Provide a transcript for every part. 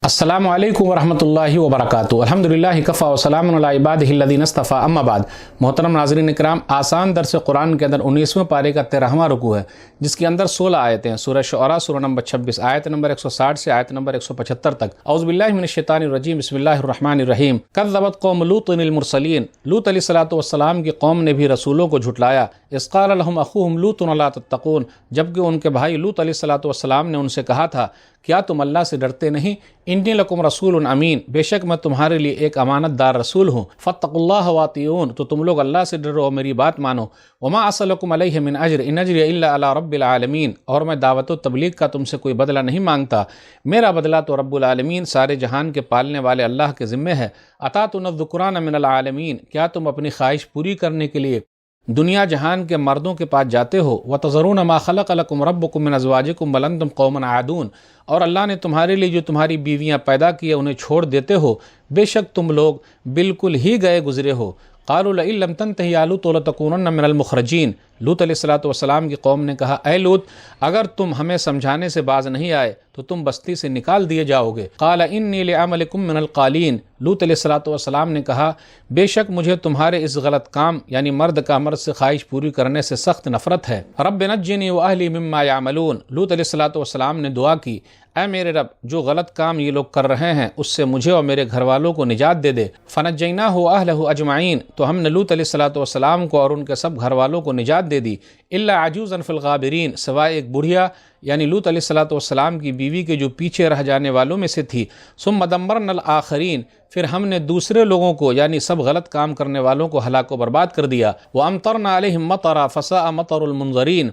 अस्सलामु अलैकुम वरहमतुल्लाहि वबरकातुहू। अल्हम्दुलिल्लाहि कफ़ा व सलामुन अला इबादिहि अल्लज़ीना इस्तफ़ा, अम्मा बाद। मोहतरम नाज़रीन इकराम, आसान दर्स कुरान के अंदर 19वें पारे का 13वां रुकू है, जिसके अंदर 16 आयतें हैं। सूरह शुअरा सूरह नंबर 26 आयत नंबर 160 से आयत नंबर 175 तक। औज़ु बिल्लाहि मिनश शैतानिर रजीम, बिस्मिल्लाहिर रहमानिर रहीम। कज़्ज़बत कौम लूतिल मुरसलीन, लूत अलैहिस्सलातु वस्सलाम की कौम ने भी रसूलों को झुटलाया। इज़ क़ाला लहुम अख़ूहुम लूतुन अला तत्तक़ून, जबकि उनके भाई लूत अलैहिस्सलातु वस्सलाम ने उनसे कहा था, क्या तुम अल्लाह से डरते नहीं? इन्नी लकुम रसूलुन अमीन, बेशक मैं तुम्हारे लिए एक अमानतदार रसूल हूँ। फत्तकुल्लाह वातिऊन, तो तुम लोग अल्लाह से डरो और मेरी बात मानो। वमा असलकुम अलैहि मिन अज्र इन अज्रिय इल्ला अला रब्बिल आलमीन, और मैं दावत व तबलीग का तुमसे कोई बदला नहीं मांगता, मेरा बदला तो रब्बुल आलमीन सारे जहान के पालने वाले अल्लाह के ज़िम्मे है। अतातुन ज़ुकुरान मिनल आलमीन, क्या तुम अपनी ख्वाहिश पूरी करने के लिए दुनिया जहान के मर्दों के पास जाते हो। व तज़रून मा खलक़ लकुम रब्बुकुम मिन अज़वाजिकुम बल अंतुम कौमुन आदून, और अल्लाह ने तुम्हारे लिए जो तुम्हारी बीवियाँ पैदा की है उन्हें छोड़ देते हो, बेशक तुम लोग बिल्कुल ही गए गुजरे हो। क़ालू लइन लम तंतही या लूत लतकूनन्न मिनल मुख़रजीन, लूत अलैहिस्सलातु वस्सलाम की कौम ने कहा, ऐ लूत, अगर तुम हमें समझाने से बाज नहीं आए तो तुम बस्ती से निकाल दिए जाओगे। क़ाल इन्नी लिअमलिकुम मिनल क़ालीन, लूत अलैहिस्सलातु वस्सलाम ने कहा, बेशक मुझे तुम्हारे इस गलत काम यानी मर्द का मर्द से ख्वाहिश पूरी करने से सख्त नफरत है। रब्ब नज्जिनी व अहली मिम्मा यामलून, लूत अलैहिस्सलातु वस्सलाम ने दुआ की, ऐ मेरे रब, जो गलत काम ये लोग कर रहे हैं उससे मुझे और मेरे घर वालों को निजात दे दे। फनज्जैनाहु व अहलहु अजमईन, तो हमने लूत अलैहिस्सलातु वस्सलाम को और उनके सब घर वालों को निजात दे दी। इल्ला अजूज़न फिल गाबिरीन, सवाए एक बुढ़िया यानी लूत अलैहिस्सलातु वस्सलाम की बीवी के जो पीछे रह जाने वालों में से थी। सुम्मा दम्मरनल आखरीन, फिर हमने दूसरे लोगों को यानी सब गलत काम करने वालों को हलाक व बर्बाद कर दिया। व अमतरना अलैहिम मतरा फसाअ मतरुल मुनज़रीन,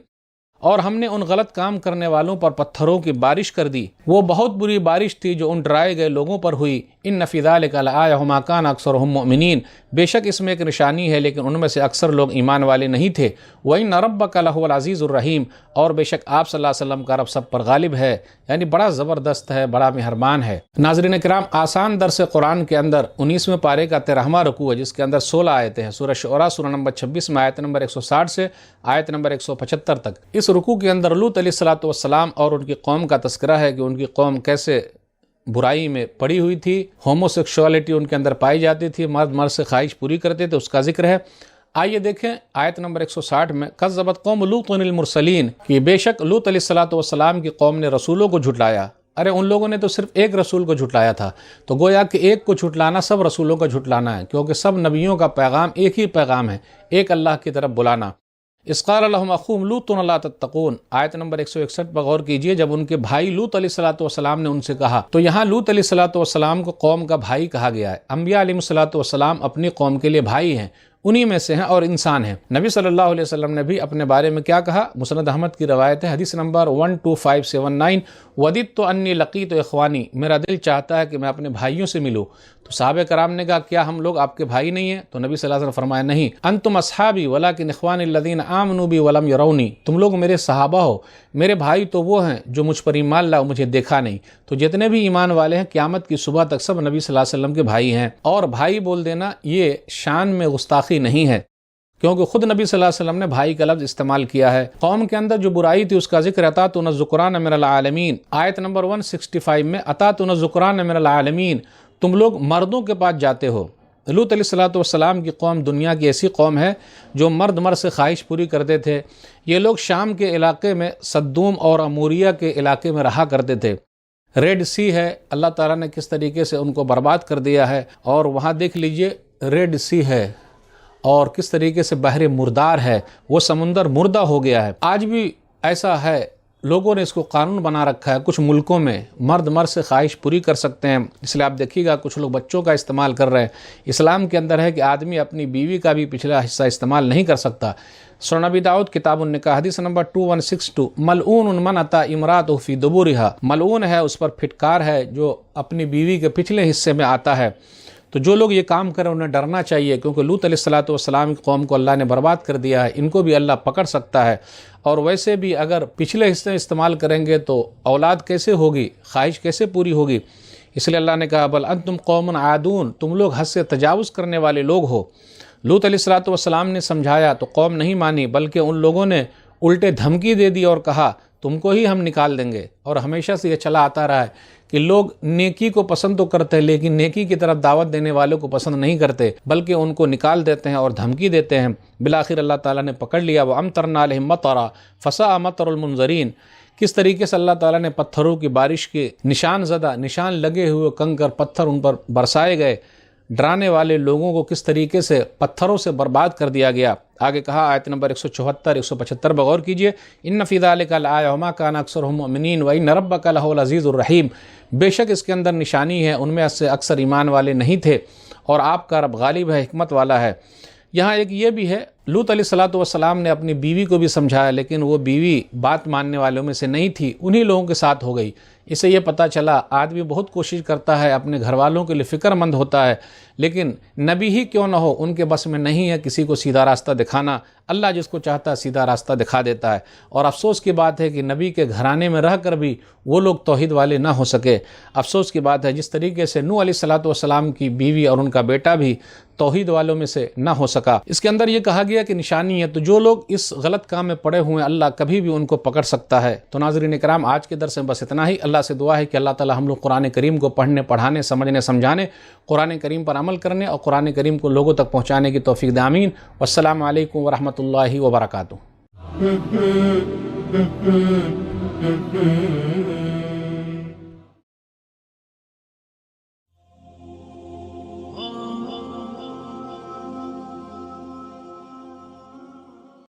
और हमने उन गलत काम करने वालों पर पत्थरों की बारिश कर दी, वो बहुत बुरी बारिश थी जो उन डराए गए लोगों पर हुई। इन्न फ़ी ज़ालिका लआया व मा कान अक्सरुहुम मुमिनीन, बेशक इसमें एक निशानी है लेकिन उनमें से अक्सर लोग ईमान वाले नहीं थे। व इन्न रब्बका लहुवल अज़ीज़ुर रहीम, और बेशक आप सल्लल्लाहु अलैहि वसल्लम का रब सब पर गालिब है, यानी बड़ा ज़बरदस्त है, बड़ा मेहरबान है। नाज़रीन किराम, आसान दर्स कुरान के अंदर 19वें पारे का 13वां रुकू है, जिसके अंदर 16 आयतें हैं। सूरह शुअरा सूरह नंबर 26 में आयत नंबर 160 से आयत नंबर 175 तक। इस रुकू के अंदर लूत अलैहिस्सलातु वस्सलाम और उनकी कौम का तस्करा है कि उनकी कौम कैसे बुराई में पड़ी हुई थी, होमोसेक्सुअलिटी उनके अंदर पाई जाती थी, मर्द मर्द से ख्वाहिश पूरी करते थे, उसका जिक्र है। आइए देखें आयत नंबर 160 में, कज़्ज़बत कौम लूतिल मुरसलीन, कि बेशक लूत अलैहिस्सलातु वस्सलाम की कौम ने रसूलों को झुटलाया। अरे उन लोगों ने तो सिर्फ एक रसूल को झुटलाया था, तो गोया कि एक को झुटलाना सब रसूलों को झुटलाना है, क्योंकि सब नबियों का पैगाम एक ही पैगाम है, एक अल्लाह की तरफ बुलाना। इज़ क़ाला लहुम अख़ूहुम लूतुन अला तत्तक़ून, आयत नंबर 161 पर गौर कीजिए। जब उनके भाई लूत अलैहिस्सलातु वस्सलाम ने उनसे कहा, तो यहाँ लूत अलैहिस्सलातु वस्सलाम को कौम का भाई कहा गया है। अम्बिया अलैहिस्सलातु वस्सलाम अपनी कौम के लिए भाई हैं, उन्हीं में से हैं और इंसान हैं। नबी सल्लल्लाहु अलैहि वसल्लम ने भी अपने बारे में क्या कहा? मुस्नद अहमद की रवायत है, हदीस नंबर 12579, वदित्तु अन्नी लक़ीतु इख़वानी, मेरा दिल चाहता है कि मैं अपने भाइयों से मिलूँ। तो सहाबे कराम ने कहा, क्या हम लोग आपके भाई नहीं हैं? तो नबी सल्लल्लाहु अलैहि वसल्लम फरमाया, नहीं, अंतुम अस्हाबी वलाकिन इख़वानी अल्लज़ीना आमनू बी वलम यरौनी, तुम लोग मेरे सहाबा हो, मेरे भाई तो वो हैं जो मुझ पर ईमान लाए, मुझे देखा नहीं। तो जितने भी ईमान वाले हैं क़यामत की सुबह तक सब नबी सल्लल्लाहु अलैहि वसल्लम के भाई हैं। और भाई बोल देना ये शान में गुस्ताखी नहीं है, क्योंकि खुद नबी सल्लल्लाहु अलैहि वसल्लम ने भाई का लफ्ज़ इस्तेमाल किया है। कौम के अंदर जो बुराई थी उसका जिक्र अतातुन ज़ुकुरान मिनल आलमीन, आयत नंबर 165 में, अतातुन ज़ुकुरान मिनल आलमीन, तुम लोग मर्दों के पास जाते हो। लूत अलैहिस्सलातु वस्सलाम की कौम दुनिया की ऐसी कौम है जो मर्द मर्द से ख्वाहिश पूरी करते थे। ये लोग शाम के इलाके में सद्दूम और अमूरिया के इलाके में रहा करते थे। रेड सी है, अल्लाह ताला ने किस तरीके से उनको बर्बाद कर दिया है, और वहाँ देख लीजिए रेड सी है और किस तरीके से बहरे मुर्दार है, वो समुंदर मुर्दा हो गया है। आज भी ऐसा है, लोगों ने इसको कानून बना रखा है, कुछ मुल्कों में मर्द मर्द से ख्वाहिश पूरी कर सकते हैं, इसलिए आप देखिएगा कुछ लोग बच्चों का इस्तेमाल कर रहे हैं। इस्लाम के अंदर है कि आदमी अपनी बीवी का भी पिछला हिस्सा इस्तेमाल नहीं कर सकता। सुनन नबी दाऊद किताबुन निकाह हदीस नंबर 2162, मलऊन मन अता इमरातहु फी दुबुरिहा, मलऊन है, उस पर फिटकार है जो अपनी बीवी के पिछले हिस्से में आता है। तो जो लोग ये काम करें उन्हें डरना चाहिए, क्योंकि लूत अलैहिस्सलातु वस्सलाम की कौम को अल्लाह ने बर्बाद कर दिया है, इनको भी अल्लाह पकड़ सकता है। और वैसे भी अगर पिछले हिस्से इस्तेमाल करेंगे तो औलाद कैसे होगी, ख्वाहिश कैसे पूरी होगी? इसलिए अल्लाह ने कहा, बल अंतुम कौमुन आदून, तुम लोग हद से तजावुज़ करने वाले लोग हो। लूत अलैहिस्सलातु वस्सलाम ने समझाया तो कौम नहीं मानी, बल्कि उन लोगों ने उल्टे धमकी दे दी और कहा, تم کو ہی ہم نکال دیں گے۔ اور ہمیشہ سے یہ چلا آتا رہا ہے کہ لوگ نیکی کو پسند تو کرتے ہیں لیکن نیکی کی طرف دعوت دینے والوں کو پسند نہیں کرتے، بلکہ ان کو نکال دیتے ہیں اور دھمکی دیتے ہیں۔ بالآخر اللہ تعالیٰ نے پکڑ لیا، وَأَمْطَرْنَا عَلَيْهِم مَطَرًا فَسَاءَ مَطَرُ الْمُنذَرِينَ۔ کس طریقے سے اللہ تعالیٰ نے پتھروں کی بارش کے نشان لگے ہوئے کنکر پتھر ان پر برسائے گئے، ڈرانے والے لوگوں کو کس طریقے سے پتھروں سے برباد کر دیا گیا۔ آگے کہا آیت نمبر 174 175 بغور کیجئے، ان فی ذلک لآیۃ وما کان اکثرهم مؤمنین وان ربک لہو العزیز الرحیم۔ بے شک اس کے اندر نشانی ہے، ان میں سے اکثر ایمان والے نہیں تھے اور آپ کا رب غالب ہے، حکمت والا ہے۔ یہاں ایک یہ بھی ہے، لوط علیہ السلام نے اپنی بیوی کو بھی سمجھایا لیکن وہ بیوی بات ماننے والوں میں سے نہیں تھی، انہی لوگوں کے ساتھ ہو گئی۔ اس سے یہ پتہ چلا آدمی بہت کوشش کرتا ہے، اپنے گھر والوں کے لیے فکر مند ہوتا ہے، لیکن نبی ہی کیوں نہ ہو ان کے بس میں نہیں ہے کسی کو سیدھا راستہ دکھانا۔ اللہ جس کو چاہتا ہے سیدھا راستہ دکھا دیتا ہے، اور افسوس کی بات ہے کہ نبی کے گھرانے میں رہ کر بھی وہ لوگ توحید والے نہ ہو سکے۔ افسوس کی بات ہے جس طریقے سے نوح علیہ السلام کی بیوی اور ان کا بیٹا بھی توحید والوں میں سے نہ ہو سکا۔ اس کے اندر یہ کہا گیا کہ نشانی ہے، تو جو لوگ اس غلط کام میں پڑے ہوئے ہیں اللہ کبھی بھی ان کو پکڑ سکتا ہے۔ تو ناظرین کرام، آج کے درس میں بس اتنا ہی۔ اللہ سے دعا ہے کہ اللہ تعالی ہم لوگ قرآن کریم کو پڑھنے، پڑھانے، سمجھنے، سمجھانے، قرآن کریم پر عمل کرنے اور قرآن کریم کو لوگوں تک پہنچانے کی توفیق دے، آمین۔ والسلام علیکم ورحمۃ اللہ وبرکاتہ۔